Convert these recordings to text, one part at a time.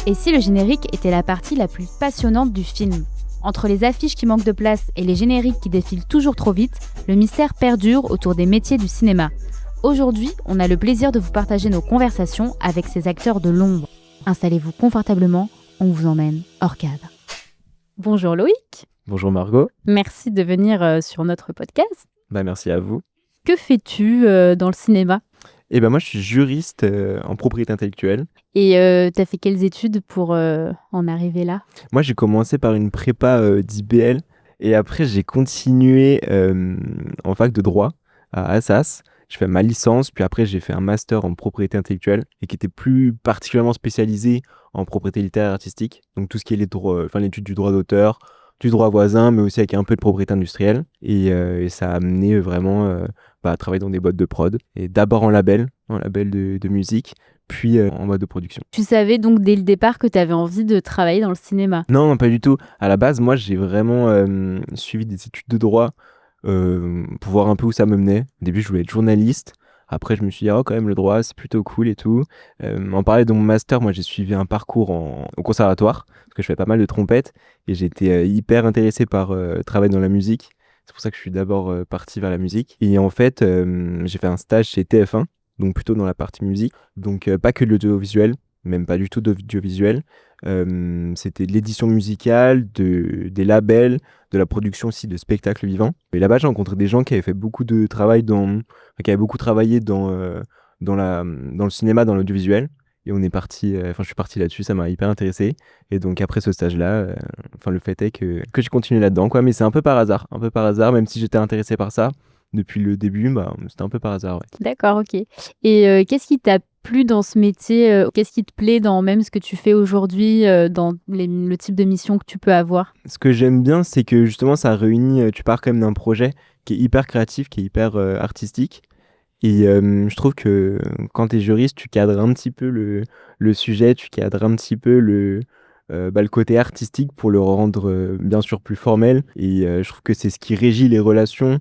Et si le générique était la partie la plus passionnante du film ? Entre les affiches qui manquent de place et les génériques qui défilent toujours trop vite, le mystère perdure autour des métiers du cinéma. Aujourd'hui, on a le plaisir de vous partager nos conversations avec ces acteurs de l'ombre. Installez-vous confortablement, on vous emmène hors cadre. Bonjour Loïc. Bonjour Margot. Merci de venir sur notre podcast. Merci à vous. Que fais-tu dans le cinéma ? Moi je suis juriste en propriété intellectuelle. Et tu as fait quelles études pour en arriver là ? Moi j'ai commencé par une prépa d'IBL et après j'ai continué en fac de droit à Assas. Je fais ma licence, puis après j'ai fait un master en propriété intellectuelle et qui était plus particulièrement spécialisé en propriété littéraire et artistique. Donc tout ce qui est l'étude du droit d'auteur, du droit voisin, mais aussi avec un peu de propriété industrielle. Et ça a amené vraiment à travailler dans des boîtes de prod. Et d'abord en label de musique, puis en boîte de production. Tu savais donc dès le départ que tu avais envie de travailler dans le cinéma ? Non, pas du tout. À la base, moi j'ai vraiment suivi des études de droit pour voir un peu où ça me menait. Au début, je voulais être journaliste. Après, je me suis dit, quand même, le droit, c'est plutôt cool et tout. En parallèle de mon master, moi, j'ai suivi un parcours au conservatoire, parce que je fais pas mal de trompette, et j'étais hyper intéressé par travailler dans la musique. C'est pour ça que je suis d'abord parti vers la musique. Et en fait, j'ai fait un stage chez TF1, donc plutôt dans la partie musique. Donc, pas que de l'audiovisuel, même pas du tout d'audiovisuel. C'était de l'édition musicale, des labels, de la production aussi de spectacles vivants. Et là-bas, j'ai rencontré des gens qui avaient fait beaucoup de travail qui avaient beaucoup travaillé dans le cinéma, dans l'audiovisuel. Et je suis parti là-dessus, ça m'a hyper intéressé. Et donc après ce stage-là, le fait est que j'ai continué là-dedans, quoi. Mais c'est un peu par hasard, même si j'étais intéressé par ça depuis le début, c'était un peu par hasard, ouais. D'accord, ok. Et qu'est-ce qui t'a plu dans ce métier ? Qu'est-ce qui te plaît dans même ce que tu fais aujourd'hui, dans le type de mission que tu peux avoir ? Ce que j'aime bien, c'est que justement, ça réunit, tu pars quand même d'un projet qui est hyper créatif, qui est hyper artistique. Et je trouve que quand tu es juriste, tu cadres un petit peu le sujet, tu cadres un petit peu le côté artistique pour le rendre bien sûr plus formel. Et je trouve que c'est ce qui régit les relations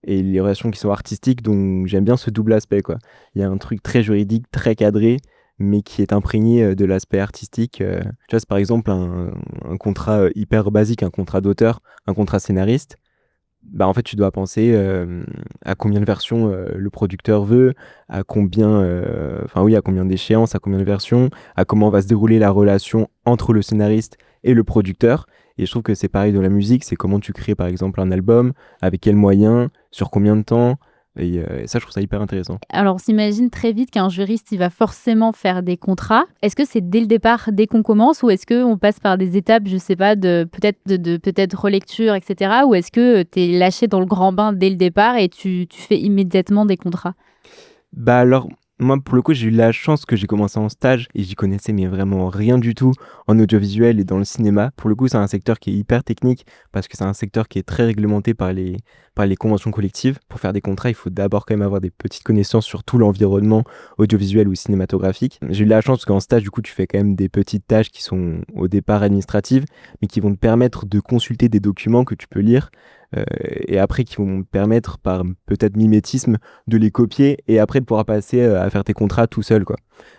et les relations qui sont artistiques, donc j'aime bien ce double aspect, quoi. Il y a un truc très juridique, très cadré, mais qui est imprégné de l'aspect artistique. Tu vois, c'est par exemple un contrat hyper basique, un contrat d'auteur, un contrat scénariste. En fait, tu dois penser à combien de versions le producteur veut, à combien d'échéances, à combien de versions, à comment va se dérouler la relation entre le scénariste et le producteur. Et je trouve que c'est pareil dans la musique, c'est comment tu crées par exemple un album, avec quels moyens, sur combien de temps. Et ça, je trouve ça hyper intéressant. Alors, on s'imagine très vite qu'un juriste, il va forcément faire des contrats. Est-ce que c'est dès le départ, dès qu'on commence, ou est-ce qu'on passe par des étapes, je sais pas, peut-être relecture, etc. Ou est-ce que tu es lâché dans le grand bain dès le départ et tu fais immédiatement des contrats ? Alors, moi, pour le coup, j'ai eu la chance que j'ai commencé en stage et j'y connaissais mais vraiment rien du tout en audiovisuel et dans le cinéma. Pour le coup, c'est un secteur qui est hyper technique parce que c'est un secteur qui est très réglementé par les conventions collectives. Pour faire des contrats, il faut d'abord quand même avoir des petites connaissances sur tout l'environnement audiovisuel ou cinématographique. J'ai eu la chance qu'en stage, du coup, tu fais quand même des petites tâches qui sont au départ administratives, mais qui vont te permettre de consulter des documents que tu peux lire. Et après qui vont te permettre par peut-être mimétisme de les copier et après de pouvoir passer à faire tes contrats tout seul, quoi.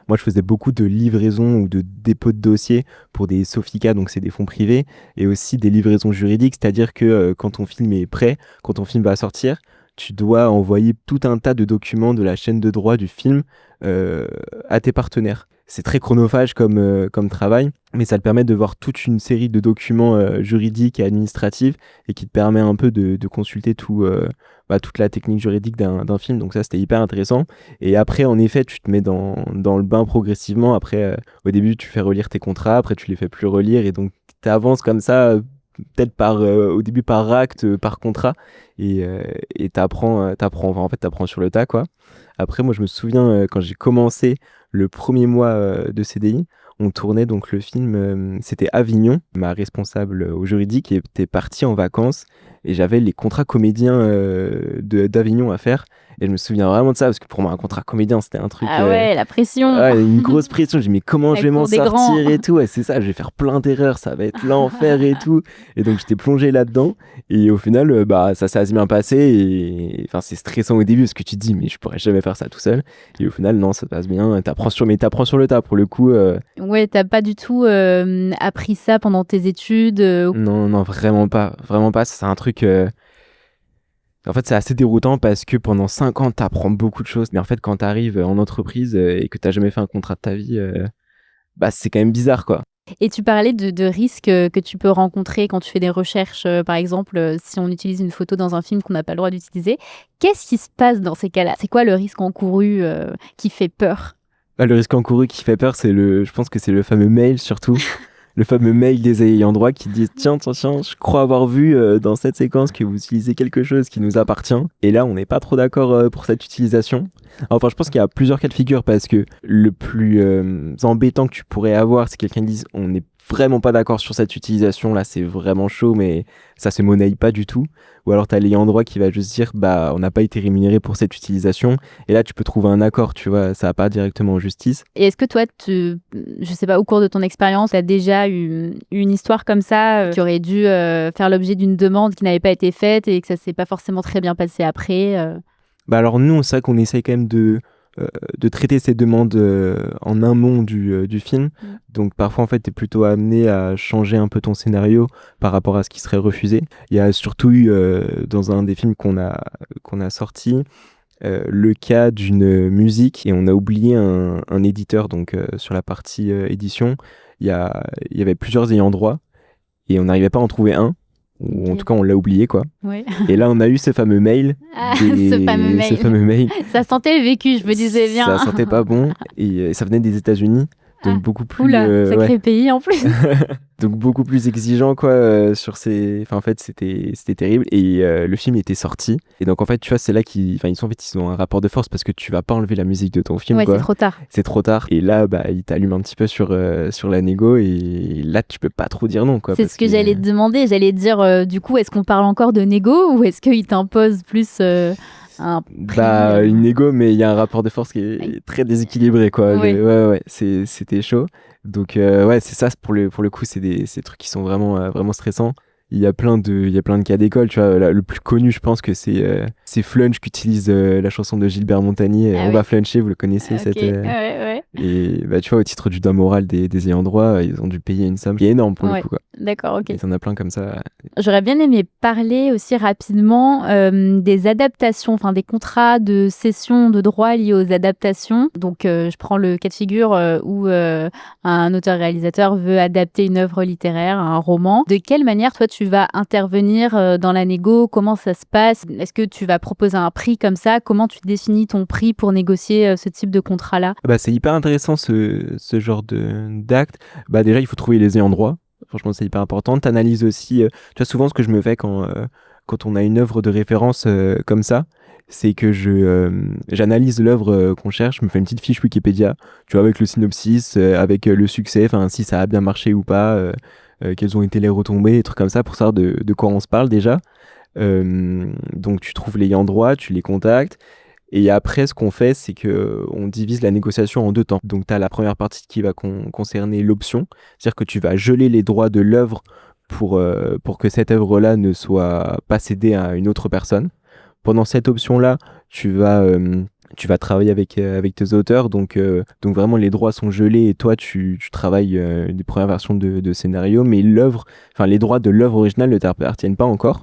Moi je faisais beaucoup de livraisons ou de dépôts de dossiers pour des Sofica, donc c'est des fonds privés, et aussi des livraisons juridiques, c'est-à-dire que quand ton film est prêt, quand ton film va sortir, tu dois envoyer tout un tas de documents de la chaîne de droit du film à tes partenaires. C'est très chronophage comme travail, mais ça te permet de voir toute une série de documents juridiques et administratifs et qui te permet un peu de consulter toute la technique juridique d'un film. Donc ça, c'était hyper intéressant. Et après, en effet, tu te mets dans le bain progressivement. Après, au début, tu fais relire tes contrats, après, tu les fais plus relire et donc tu avances comme ça, peut-être au début par acte, par contrat, et t'apprends sur le tas, quoi. Après, moi, je me souviens, quand j'ai commencé le premier mois de CDI, on tournait donc le film, c'était Avignon. Ma responsable au juridique était partie en vacances et j'avais les contrats comédiens d'Avignon à faire. Et je me souviens vraiment de ça, parce que pour moi, un contrat comédien, c'était un truc... Ah ouais, la pression. une grosse pression. Je me dis, mais comment je vais m'en sortir et tout. Ouais, c'est ça, je vais faire plein d'erreurs, ça va être l'enfer et tout. Et donc, j'étais plongé là-dedans. Et au final, ça s'est assez bien passé. Et enfin, c'est stressant au début, parce que tu te dis, mais je pourrais jamais faire ça tout seul. Et au final, non, ça passe bien. T'apprends sur le tas, pour le coup. Ouais, t'as pas du tout appris ça pendant tes études Non, vraiment pas. Vraiment pas. C'est un truc... En fait, c'est assez déroutant parce que pendant 5 ans, t'apprends beaucoup de choses. Mais en fait, quand t'arrives en entreprise et que t'as jamais fait un contrat de ta vie, c'est quand même bizarre, quoi. Et tu parlais de risques que tu peux rencontrer quand tu fais des recherches, par exemple, si on utilise une photo dans un film qu'on n'a pas le droit d'utiliser. Qu'est-ce qui se passe dans ces cas-là? C'est quoi le risque encouru qui fait peur? Le risque encouru qui fait peur, je pense que c'est le fameux mail, surtout. Le fameux mail des ayants droit qui disent tiens, je crois avoir vu dans cette séquence que vous utilisez quelque chose qui nous appartient. Et là, on n'est pas trop d'accord pour cette utilisation. Enfin, je pense qu'il y a plusieurs cas de figure parce que le plus embêtant que tu pourrais avoir, c'est quelqu'un qui dise on n'est vraiment pas d'accord sur cette utilisation, là c'est vraiment chaud, mais ça se monnaie pas du tout. Ou alors t'as l'ayant droit qui va juste dire on n'a pas été rémunéré pour cette utilisation, et là tu peux trouver un accord, tu vois, ça va pas directement en justice. Et est-ce que toi, je sais pas, au cours de ton expérience, t'as déjà eu une histoire comme ça qui aurait dû faire l'objet d'une demande qui n'avait pas été faite et que ça s'est pas forcément très bien passé après Alors nous, c'est vrai qu'on essaye quand même de traiter ces demandes en amont du film. Donc parfois en fait t'es plutôt amené à changer un peu ton scénario par rapport à ce qui serait refusé. Il y a surtout eu dans un des films qu'on a sorti le cas d'une musique et on a oublié un éditeur. Donc sur la partie édition il y avait plusieurs ayants droit et on n'arrivait pas à en trouver un. Ou en tout cas on l'a oublié, quoi. Oui. Et là on a eu ce fameux mail. Ce fameux mail. Ça sentait le vécu, je me disais bien. Ça sentait pas bon et ça venait des États-Unis, donc beaucoup plus... Oula, sacré pays en plus. Donc beaucoup plus exigeant, quoi, sur ces... Enfin, en fait, c'était terrible. Et le film était sorti. Et donc, en fait, tu vois, c'est là ils ont un rapport de force parce que tu vas pas enlever la musique de ton film, ouais, quoi. c'est trop tard. C'est trop tard. Et là, ils t'allument un petit peu sur la négo. Et là, tu peux pas trop dire non, quoi. C'est ce que j'allais te demander. J'allais te dire, du coup, est-ce qu'on parle encore de négo ou est-ce qu'ils t'imposent plus... un prix, une négo, mais il y a un rapport de force qui est très déséquilibré, quoi. Oui. C'était chaud. Donc c'est ça, pour le coup, c'est des trucs qui sont vraiment stressants. Il y a plein de cas d'école, tu vois. Le plus connu, je pense que c'est Flunch qui utilise la chanson de Gilbert Montagnier. On va fluncher, vous le connaissez, cette... Ouais. Et tu vois, au titre du droit moral des ayants droit, ils ont dû payer une somme qui est énorme pour le coup, quoi. D'accord, ok. Et t'en as plein comme ça. J'aurais bien aimé parler aussi rapidement des adaptations, enfin des contrats de cession de droits liés aux adaptations. Donc je prends le cas de figure où un auteur-réalisateur veut adapter une œuvre littéraire, un roman. De quelle manière toi tu vas intervenir dans la négo? Comment ça se passe? Est-ce que tu vas proposer un prix comme ça? Comment tu définis ton prix pour négocier ce type de contrat-là? C'est hyper intéressant ce genre d'acte. Déjà, il faut trouver les ayants droit. Franchement, c'est hyper important. T'analyses aussi... tu vois, souvent, ce que je me fais quand on a une œuvre de référence comme ça, c'est que j'analyse l'œuvre qu'on cherche, je me fais une petite fiche Wikipédia, tu vois, avec le synopsis, avec le succès, enfin, si ça a bien marché ou pas, quelles ont été les retombées, des trucs comme ça, pour savoir de quoi on se parle déjà. Donc, tu trouves les ayants droit, tu les contactes. Et après, ce qu'on fait, c'est qu'on divise la négociation en 2 temps. Donc, tu as la première partie qui va concerner l'option, c'est-à-dire que tu vas geler les droits de l'œuvre pour que cette œuvre-là ne soit pas cédée à une autre personne. Pendant cette option-là, tu vas travailler avec tes auteurs, donc vraiment les droits sont gelés et toi, tu travailles des premières versions de scénario, mais les droits de l'œuvre originale ne t'appartiennent pas encore.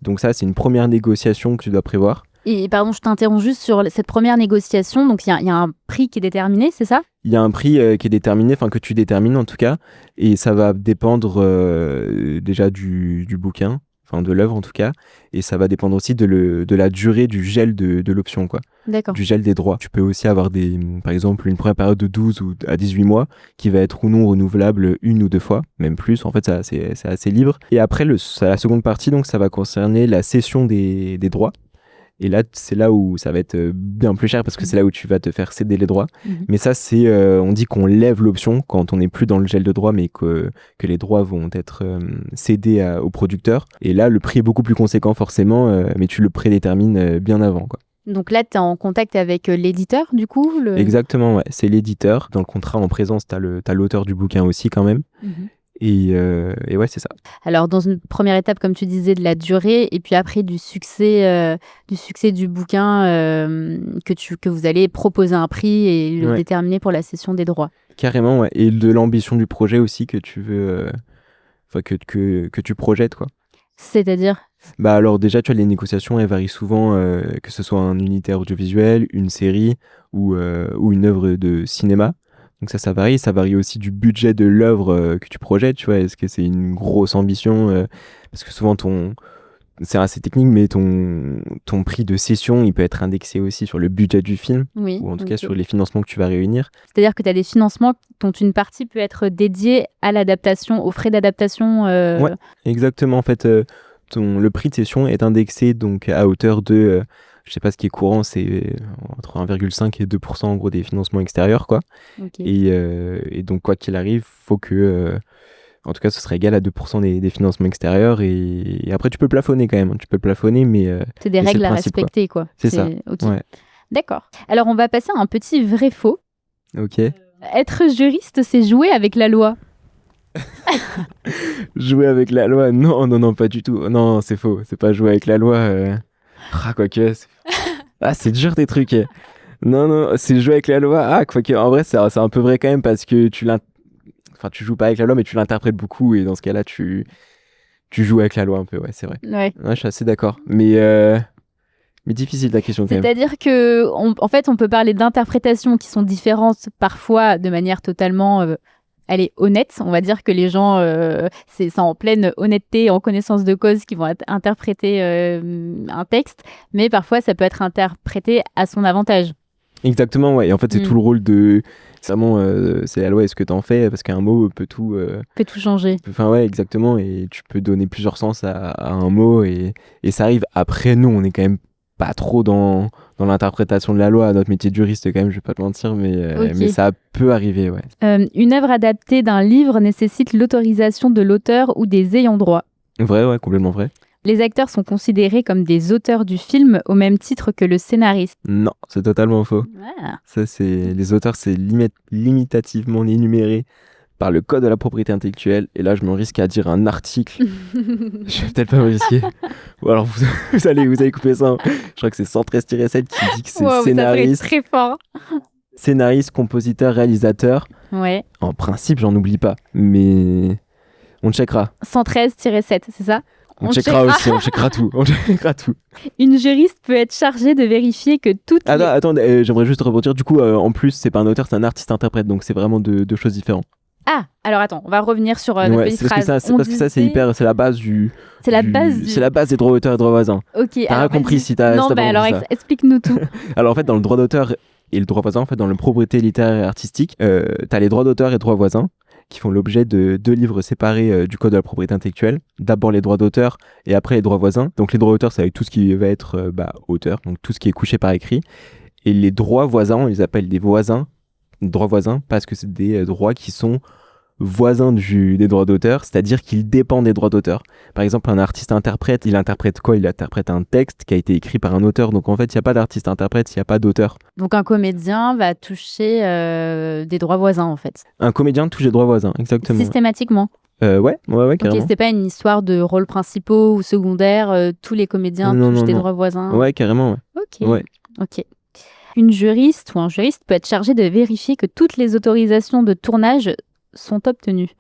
Donc ça, c'est une première négociation que tu dois prévoir. Et pardon, je t'interromps juste sur cette première négociation. Donc, il y a un prix qui est déterminé, c'est ça? Il y a un prix qui est déterminé, enfin que tu détermines en tout cas, et ça va dépendre déjà du bouquin, enfin de l'œuvre en tout cas, et ça va dépendre aussi de la durée du gel de l'option, quoi. D'accord. Du gel des droits. Tu peux aussi avoir par exemple une première période de 12 ou à 18 mois qui va être ou non renouvelable 1 ou 2 fois, même plus. En fait, c'est assez libre. Et après, la seconde partie, donc ça va concerner la cession des droits. Et là, c'est là où ça va être bien plus cher parce que c'est là où tu vas te faire céder les droits. Mais ça, on dit qu'on lève l'option quand on n'est plus dans le gel de droits, mais que les droits vont être cédés au producteur. Et là, le prix est beaucoup plus conséquent forcément, mais tu le prédétermines bien avant, quoi. Donc là, tu es en contact avec l'éditeur, du coup Exactement, ouais. C'est l'éditeur. Dans le contrat en présence, t'as l'auteur du bouquin aussi quand même. Et ouais, c'est ça. Alors, dans une première étape, comme tu disais, de la durée, et puis après du succès du bouquin, que vous allez proposer un prix et le déterminer pour la cession des droits. Carrément, ouais. Et de l'ambition du projet aussi que tu veux, que tu projettes, quoi. C'est-à-dire ? Bah alors déjà, tu vois, les négociations, elles varient souvent, que ce soit un unitaire audiovisuel, une série ou une œuvre de cinéma. Donc ça varie. Ça varie aussi du budget de l'œuvre que tu projettes, tu vois. Est-ce que c'est une grosse ambition parce que souvent, c'est assez technique, mais ton prix de cession, il peut être indexé aussi sur le budget du film, ou en tout cas sur les financements que tu vas réunir. C'est-à-dire que tu as des financements dont une partie peut être dédiée à l'adaptation, aux frais d'adaptation. Ouais, exactement. En fait, le prix de cession est indexé donc à hauteur de... je sais pas ce qui est courant, c'est entre 1,5 et 2% en gros des financements extérieurs, quoi. Et donc, quoi qu'il arrive, faut que... en tout cas, ce serait égal à 2% des financements extérieurs. Et après, tu peux plafonner quand même. Tu peux plafonner, mais... c'est des règles à respecter, quoi. C'est ça. Okay. Ouais. D'accord. Alors, on va passer à un petit vrai-faux. Ok. Être juriste, c'est jouer avec la loi. Jouer avec la loi? Non, pas du tout. Non, c'est faux. C'est pas jouer avec la loi. Quoique... c'est dur tes trucs. Non, c'est jouer avec la loi. Quoique, en vrai, c'est un peu vrai quand même parce que tu joues pas avec la loi, mais tu l'interprètes beaucoup. Et dans ce cas-là, tu joues avec la loi un peu. Ouais, c'est vrai. Ouais, je suis assez d'accord. Mais difficile ta question quand même. C'est-à-dire qu'en fait, on peut parler d'interprétations qui sont différentes parfois de manière totalement... honnête. On va dire que les gens, c'est en pleine honnêteté, en connaissance de cause, qui vont interpréter un texte, mais parfois ça peut être interprété à son avantage. Exactement, ouais. Et en fait, c'est tout le rôle de... C'est vraiment, c'est la loi et ce que t'en fais, parce qu'un mot peut tout... peut tout changer. Enfin, ouais, exactement. Et tu peux donner plusieurs sens à un mot, et ça arrive. Après, nous, on est quand même pas trop dans l'interprétation de la loi. Notre métier de juriste, quand même, je vais pas te mentir, mais ça peut arriver, ouais. Une œuvre adaptée d'un livre nécessite l'autorisation de l'auteur ou des ayants droit. Vrai, ouais, complètement vrai. Les acteurs sont considérés comme des auteurs du film au même titre que le scénariste. Non, c'est totalement faux. Ça, les auteurs, c'est limitativement énuméré par le code de la propriété intellectuelle. Et là, je me risque à dire un article. Je vais peut-être pas me risquer. Ou alors, vous allez couper ça. Je crois que c'est 113-7 qui dit que c'est scénariste. Ça très fort. Scénariste, compositeur, réalisateur. Ouais. En principe, j'en oublie pas. Mais on checkera. 113-7, c'est ça ? On checkera aussi, on checkera tout. Une juriste peut être chargée de vérifier que toutes Attends, j'aimerais juste rebondir. Du coup, en plus, c'est pas un auteur, c'est un artiste-interprète. Donc, c'est vraiment deux choses différentes. Ah, alors attends, on va revenir sur notre petite phrase. Parce que ça, c'est la base du... C'est la base des droits d'auteur et droits voisins. Ok. T'as rien compris si t'as... Non, alors explique-nous tout. Alors, en fait, dans le droit d'auteur et le droit voisin, en fait, dans la propriété littéraire et artistique, t'as les droits d'auteur et droits voisins qui font l'objet de deux livres séparés du code de la propriété intellectuelle. D'abord les droits d'auteur et après les droits voisins. Donc les droits d'auteur, c'est avec tout ce qui va être auteur, donc tout ce qui est couché par écrit. Et les droits voisins, on les appelle des droits voisins, parce que c'est des droits qui sont voisins des droits d'auteur, c'est-à-dire qu'ils dépendent des droits d'auteur. Par exemple, un artiste-interprète, il interprète quoi ? Il interprète un texte qui a été écrit par un auteur. Donc en fait, il n'y a pas d'artiste-interprète, il n'y a pas d'auteur. Donc un comédien va toucher des droits voisins, en fait. Un comédien touche des droits voisins, exactement. Systématiquement. Ouais, carrément. Ok, c'est pas une histoire de rôles principaux ou secondaires, tous les comédiens touchent des droits voisins. Ouais, carrément, ouais. Ok. Une juriste ou un juriste peut être chargé de vérifier que toutes les autorisations de tournage sont obtenues.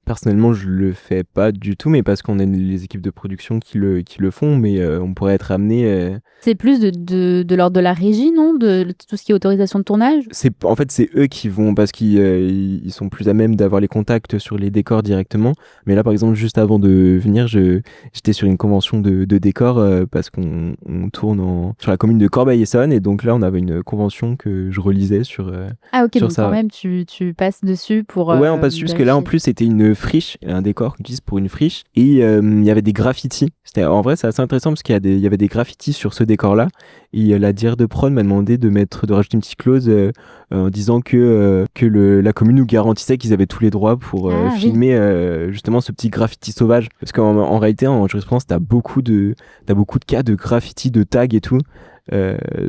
Personnellement, je le fais pas du tout, mais parce qu'on a les équipes de production qui le font, mais on pourrait être amené... C'est plus de l'ordre de la régie, non ? De tout ce qui est autorisation de tournage ? En fait, c'est eux qui vont, parce qu'ils sont plus à même d'avoir les contacts sur les décors directement. Mais là, par exemple, juste avant de venir, j'étais sur une convention de décors parce qu'on tourne sur la commune de Corbeil-Essonnes. Et donc là, on avait une convention que je relisais sur Ah ok, sur donc ça, quand même, tu passes dessus pour... ouais, on passe dessus, parce que là, en plus, c'était une friche, un décor qu'on utilise pour une friche, et il y avait des graffitis. En vrai, c'est assez intéressant parce qu'il y avait des graffitis sur ce décor-là, et la DIR de prod m'a demandé de rajouter une petite clause en disant que la commune nous garantissait qu'ils avaient tous les droits pour filmer justement ce petit graffiti sauvage. Parce qu'en réalité, en jurisprudence, t'as beaucoup de cas de graffiti, de tags et tout,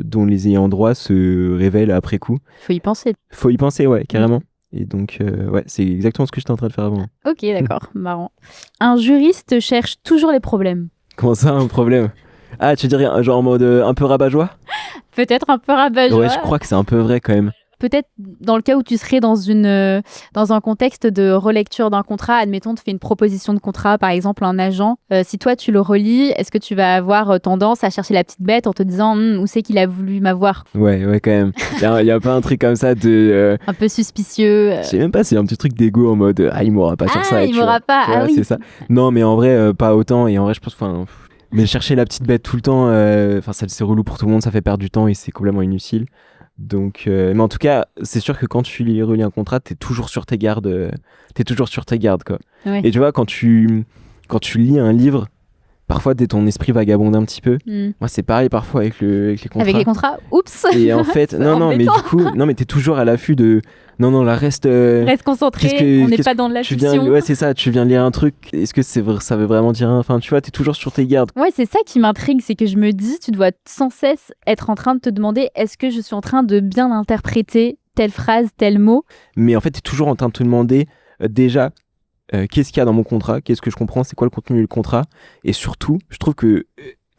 dont les ayants droit se révèlent après coup. Faut y penser, ouais, carrément. Et donc, ouais, c'est exactement ce que j'étais en train de faire avant. Ok, d'accord, marrant. Un juriste cherche toujours les problèmes. Comment ça, un problème? Ah, tu veux dire genre en mode un peu rabat-joie? Peut-être un peu rabat-joie. Ouais, je crois que c'est un peu vrai quand même. Peut-être dans le cas où tu serais dans un contexte de relecture d'un contrat, admettons, tu fais une proposition de contrat, par exemple un agent. Si toi, tu le relis, est-ce que tu vas avoir tendance à chercher la petite bête en te disant où c'est qu'il a voulu m'avoir? Ouais, quand même. Il y a pas un truc comme ça de... un peu suspicieux. Je sais même pas, c'est un petit truc d'ego en mode il m'aura pas sur ça. Ah, il m'aura pas, tu vois, oui. C'est ça. Non, mais en vrai, pas autant. Et en vrai, je pense... Mais chercher la petite bête tout le temps, c'est relou pour tout le monde, ça fait perdre du temps et c'est complètement inutile. Donc, mais en tout cas, c'est sûr que quand tu relis un contrat, t'es toujours sur tes gardes, quoi. Ouais. Et tu vois, quand tu lis un livre, parfois ton esprit vagabonde un petit peu. Moi, c'est pareil parfois avec les contrats. Avec les contrats, oups. Et en fait, non, mais du coup, t'es toujours à l'affût de. Non, là, reste concentré, on n'est pas dans de la fiction. Ouais, c'est ça, tu viens lire un truc, est-ce que ça veut vraiment dire enfin, tu vois, t'es toujours sur tes gardes. Ouais, c'est ça qui m'intrigue, c'est que je me dis, tu dois sans cesse être en train de te demander, est-ce que je suis en train de bien interpréter telle phrase, tel mot? Mais en fait, t'es toujours en train de te demander, déjà, qu'est-ce qu'il y a dans mon contrat, qu'est-ce que je comprends, c'est quoi le contenu du contrat, et surtout, je trouve que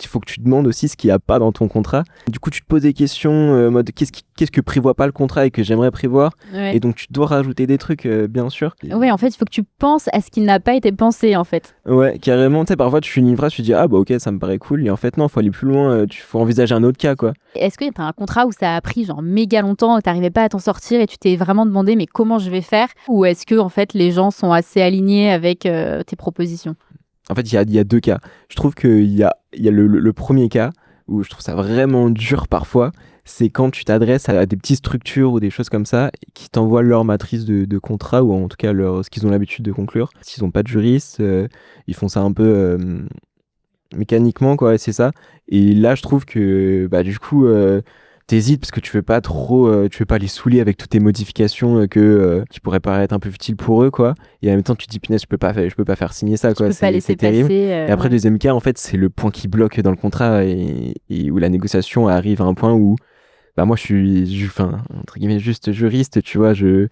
il faut que tu demandes aussi ce qu'il n'y a pas dans ton contrat. Du coup, tu te poses des questions mode qu'est-ce que prévoit pas le contrat et que j'aimerais prévoir. Ouais. Et donc, tu dois rajouter des trucs, bien sûr. Ouais, en fait, il faut que tu penses à ce qui n'a pas été pensé, en fait. Ouais, carrément. Tu sais, parfois, tu finis une phrase, tu dis, ah bah ok, ça me paraît cool. Et en fait, non, faut aller plus loin. Faut envisager un autre cas, quoi. Est-ce que t'as un contrat où ça a pris genre méga longtemps et t'arrivais pas à t'en sortir et tu t'es vraiment demandé, mais comment je vais faire? Ou est-ce que, en fait, les gens sont assez alignés avec tes propositions? En fait, il y a deux cas. Je trouve qu'il y a le premier cas où je trouve ça vraiment dur parfois, c'est quand tu t'adresses à des petites structures ou des choses comme ça qui t'envoient leur matrice de contrat ou en tout cas ce qu'ils ont l'habitude de conclure. S'ils n'ont pas de juriste, ils font ça un peu mécaniquement, quoi, c'est ça. Et là, je trouve que du coup... t'hésites parce que tu veux pas les saouler avec toutes tes modifications qui pourraient paraître un peu futiles pour eux, quoi. Et en même temps, tu te dis punaise, je peux pas faire signer ça, quoi. C'est terrible. Et après, le deuxième cas, en fait, c'est le point qui bloque dans le contrat et où la négociation arrive à un point où moi, je suis entre guillemets juste juriste, tu vois. Je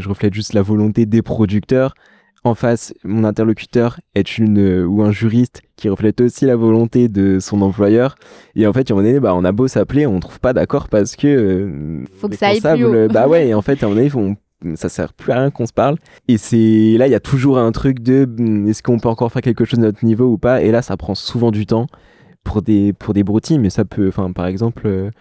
reflète juste la volonté des producteurs. En face, mon interlocuteur est ou un juriste qui reflète aussi la volonté de son employeur. Et en fait, à un moment donné, on a beau s'appeler, on trouve pas d'accord parce que faut que ça aille plus haut. Ouais, et en fait, à un moment donné, ça sert plus à rien qu'on se parle. Et c'est là, il y a toujours un truc de est-ce qu'on peut encore faire quelque chose de notre niveau ou pas. Et là, ça prend souvent du temps pour des broutilles, mais ça peut, par exemple,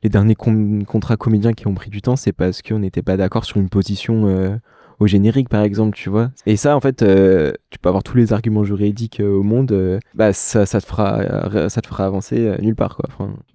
les derniers contrats comédiens qui ont pris du temps, c'est parce qu'on n'était pas d'accord sur une position au générique, par exemple, tu vois. Et ça, en fait, tu peux avoir tous les arguments juridiques au monde, ça te fera avancer nulle part, quoi.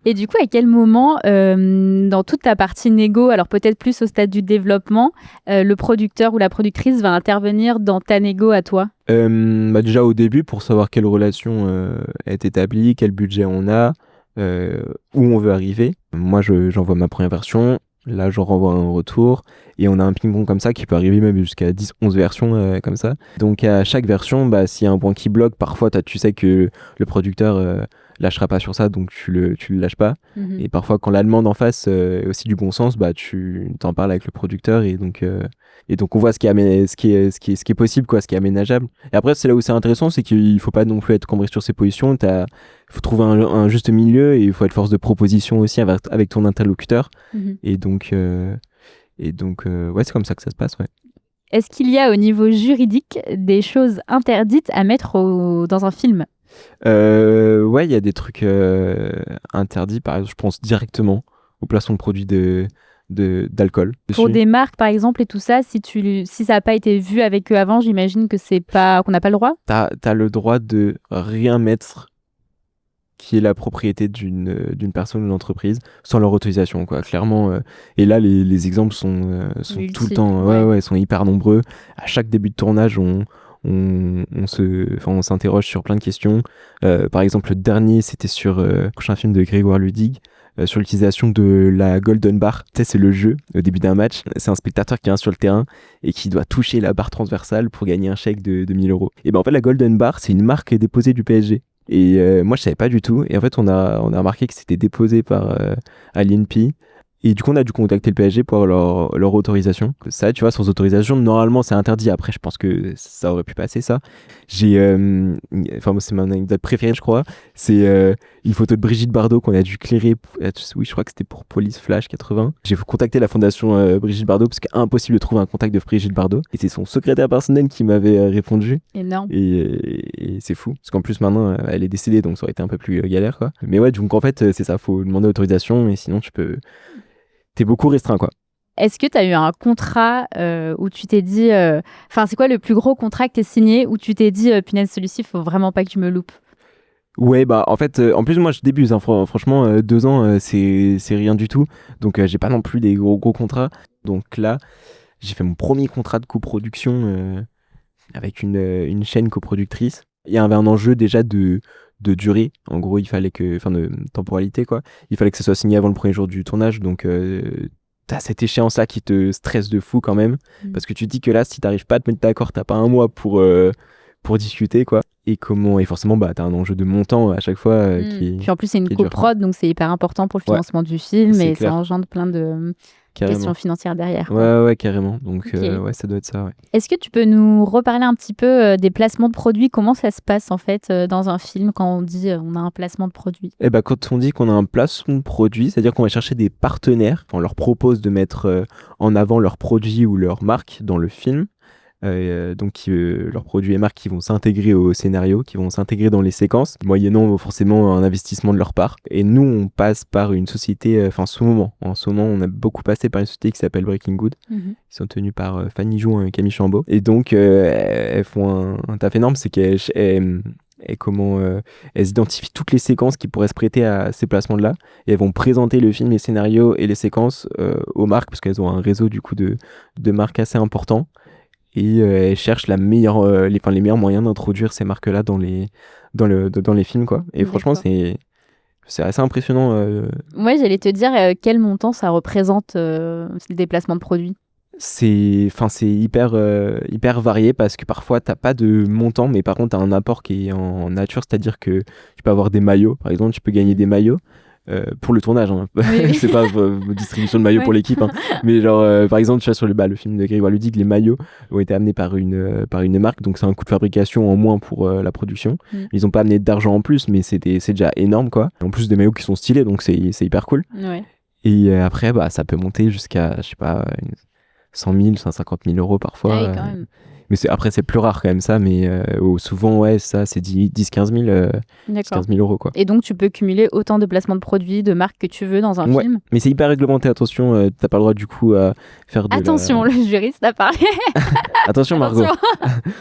Et du coup, à quel moment, dans toute ta partie négo, alors peut-être plus au stade du développement, le producteur ou la productrice va intervenir dans ta négo à toi? Déjà au début, pour savoir quelle relation est établie, quel budget on a, où on veut arriver. Moi, j'envoie ma première version. Là, je renvoie un retour et on a un ping-pong comme ça qui peut arriver même jusqu'à 10-11 versions comme ça. Donc, à chaque version, s'il y a un point qui bloque, parfois, tu sais que le producteur lâchera pas sur ça, donc tu le lâches pas. Mm-hmm. Et parfois, quand la demande en face est aussi du bon sens, tu t'en parles avec le producteur et donc on voit ce qui est possible, quoi, ce qui est aménageable. Et après, c'est là où c'est intéressant, c'est qu'il faut pas non plus être cambré sur ses positions. Il faut trouver un juste milieu et il faut être force de proposition aussi avec ton interlocuteur. Mm-hmm. Et donc, ouais, c'est comme ça que ça se passe, ouais. Est-ce qu'il y a au niveau juridique des choses interdites à mettre dans un film ? Ouais, il y a des trucs interdits. Par exemple, je pense directement au placement de produits d'alcool. Pour des marques, par exemple, et tout ça, si ça n'a pas été vu avec eux avant, j'imagine que qu'on n'a pas le droit ? T'as le droit de rien mettre qui est la propriété d'une personne ou d'une entreprise sans leur autorisation, quoi, clairement. Et là, les exemples sont tout le Multiples, temps, ouais. ouais, sont hyper nombreux. À chaque début de tournage, on s'interroge sur plein de questions. Par exemple, le dernier, c'était sur le prochain film de Grégoire Ludig, sur l'utilisation de la Golden Bar. Tu sais, c'est le jeu au début d'un match. C'est un spectateur qui vient sur le terrain et qui doit toucher la barre transversale pour gagner un chèque de 1000 euros. Et ben en fait, la Golden Bar, c'est une marque déposée du PSG. Et moi, je savais pas du tout. Et en fait, on a remarqué que c'était déposé par à l'INPI. Et du coup, on a dû contacter le PSG pour avoir leur autorisation. Ça, tu vois, sans autorisation, normalement, c'est interdit. Après, je pense que ça aurait pu passer, ça. Enfin, moi, c'est ma anecdote préférée, je crois. C'est une photo de Brigitte Bardot qu'on a dû clairer. Oui, je crois que c'était pour Police Flash 80. J'ai contacté la fondation Brigitte Bardot parce qu'impossible de trouver un contact de Brigitte Bardot. Et c'est son secrétaire personnel qui m'avait répondu. Énorme. Et c'est fou. Parce qu'en plus, maintenant, elle est décédée, donc ça aurait été un peu plus galère, quoi. Mais ouais, donc en fait, c'est ça. Faut demander autorisation et sinon, t'es beaucoup restreint, quoi. Est-ce que tu as eu un contrat où tu t'es dit... Enfin, c'est quoi le plus gros contrat que tu as signé où tu t'es dit, punaise, celui-ci, il faut vraiment pas que tu me loupes? Ouais, bah en fait, en plus moi je débute, hein, franchement, 2 ans, c'est rien du tout. Donc j'ai pas non plus des gros contrats. Donc là, j'ai fait mon premier contrat de coproduction avec une chaîne coproductrice. Il y avait un enjeu déjà de durée. En gros, il fallait enfin de temporalité, quoi. Il fallait que ça soit signé avant le premier jour du tournage. Donc t'as cette échéance-là qui te stresse de fou quand même. Parce que tu te dis que là, si t'arrives pas à te mettre d'accord, t'as pas un mois pour discuter, quoi. Et forcément, bah, t'as un enjeu de montant à chaque fois Puis en plus, c'est une qui est dur. coprod, donc c'est hyper important pour le Ouais, financement du film c'est et clair. ça engendre plein de Carrément. questions financières derrière, quoi. Ouais, carrément. Donc, Ok. ouais, ça doit être ça, ouais. Est-ce que tu peux nous reparler un petit peu des placements de produits? Comment ça se passe en fait dans un film quand on dit on a un placement de produit? Et bah, quand on dit qu'on a un placement de produit, c'est-à-dire qu'on va chercher des partenaires, on leur propose de mettre en avant leurs produits ou leurs marques dans le film. Donc leurs produits et marques qui vont s'intégrer au scénario, qui vont s'intégrer dans les séquences, moyennant forcément un investissement de leur part. Et nous, on passe par une société, en ce moment, on a beaucoup passé par une société qui s'appelle Breaking Good. Ils sont tenus par Fanny Jou et Camille Chambaud. Et donc, elles font un taf énorme, c'est elles identifient toutes les séquences qui pourraient se prêter à ces placements-là. Et elles vont présenter le film, les scénarios et les séquences aux marques, parce qu'elles ont un réseau du coup de marques assez important. Et elles cherchent les meilleurs moyens d'introduire ces marques-là dans les films, quoi. Et franchement, c'est assez impressionnant. Ouais, j'allais te dire quel montant ça représente le déplacement de produits. C'est hyper varié parce que parfois t'as pas de montant, mais par contre t'as un apport qui est en nature, c'est-à-dire que tu peux avoir des maillots, par exemple, tu peux gagner des maillots. Pour le tournage, hein. Oui. C'est pas distribution de maillots pour l'équipe, hein. Mais genre par exemple tu vois sur le film de Grégoire Ludig, les maillots ont été amenés par une marque, donc c'est un coût de fabrication en moins pour la production. Ils ont pas amené d'argent en plus, mais c'est déjà énorme, quoi. En plus des maillots qui sont stylés, donc c'est hyper cool. Ouais. Et après bah ça peut monter jusqu'à, je sais pas, 100 000, 150 000 euros parfois. Ah oui, quand même. Mais après c'est plus rare quand même ça, mais souvent ouais, ça c'est 10-15 000 D'accord. 15 000 euros, quoi. Et donc tu peux cumuler autant de placements de produits, de marques que tu veux dans un Ouais, film? mais c'est hyper réglementé, attention, t'as pas le droit du coup à faire de Attention, le juriste a parlé. Attention Margot, Attention.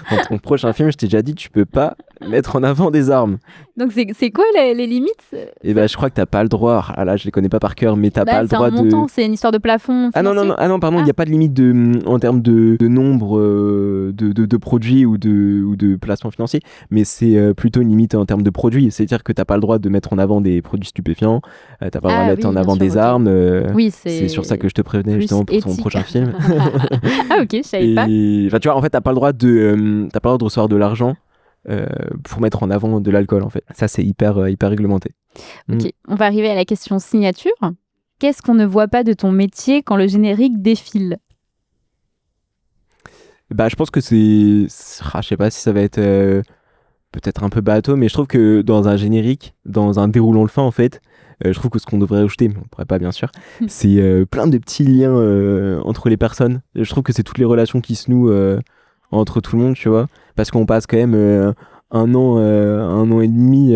dans ton prochain film, je t'ai déjà dit, tu peux pas mettre en avant des armes. Donc c'est quoi les limites? Et bah je crois que t'as pas le droit, ah là je les connais pas par cœur, mais t'as pas le C'est droit un montant, de... c'est une histoire de plafond Ah non, financier? pardon, il n'y a pas de limite en termes de nombre de produits ou de placements financiers, mais c'est plutôt une limite en termes de produits. C'est-à-dire que t'as pas le droit de mettre en avant des produits stupéfiants, t'as pas le droit de mettre oui, en bien avant sûr, des ok. armes. Oui, C'est sur ça que je te prévenais plus justement pour ton éthique. prochain film. Ah ok, je savais pas. Et enfin, tu vois, en fait, t'as pas le droit de recevoir de l'argent pour mettre en avant de l'alcool, en fait. Ça, c'est hyper réglementé. Ok, on va arriver à la question signature. Qu'est-ce qu'on ne voit pas de ton métier quand le générique défile? Bah, je pense que je sais pas si ça va être peut-être un peu bateau, mais je trouve que dans un générique, dans un déroulant le fin, en fait, je trouve que ce qu'on devrait ajouter, mais on pourrait pas bien sûr, c'est plein de petits liens entre les personnes. Je trouve que c'est toutes les relations qui se nouent entre tout le monde, tu vois, parce qu'on passe quand même un an et demi,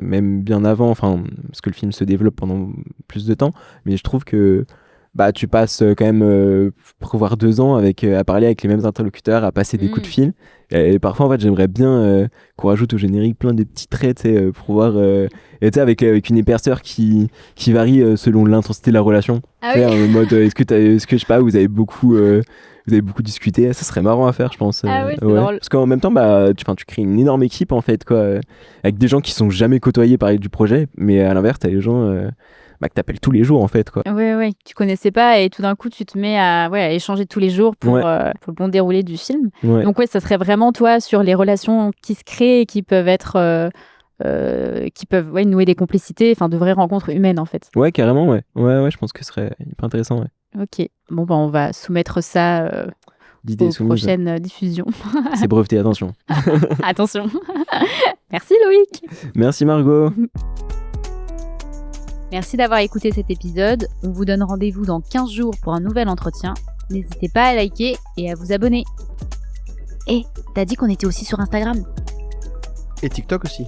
même bien avant, enfin, parce que le film se développe pendant plus de temps, mais je trouve que bah, tu passes quand même pour voir 2 ans à parler avec les mêmes interlocuteurs, à passer des coups de fil. Et parfois, en fait, j'aimerais bien qu'on rajoute au générique plein de petits traits, tu sais, pour voir. Et tu sais, avec une épaisseur qui varie selon l'intensité de la relation. Ah Tu sais, oui. en mode, est-ce que, je sais pas, vous avez beaucoup discuté. Ça serait marrant à faire, je pense. Ah oui, c'est Ouais. drôle. Parce qu'en même temps, bah, tu crées une énorme équipe, en fait, quoi. Avec des gens qui sont jamais côtoyés par du projet. Mais à l'inverse, t'as les gens bah, que t'appelles tous les jours, en fait, quoi. Ouais, tu connaissais pas et tout d'un coup tu te mets à échanger tous les jours pour Ouais. le bon déroulé du film. Ouais. Donc ça serait vraiment toi sur les relations qui se créent et qui peuvent être nouer des complicités, enfin de vraies rencontres humaines en fait. Ouais, carrément, ouais. Ouais, je pense que ce serait hyper intéressant, ouais. Ok, bon on va soumettre ça D'idées aux soumises. prochaines diffusions. C'est breveté, attention. Attention. Merci Loïc. Merci Margot. Merci d'avoir écouté cet épisode. On vous donne rendez-vous dans 15 jours pour un nouvel entretien. N'hésitez pas à liker et à vous abonner. T'as dit qu'on était aussi sur Instagram ? Et TikTok aussi.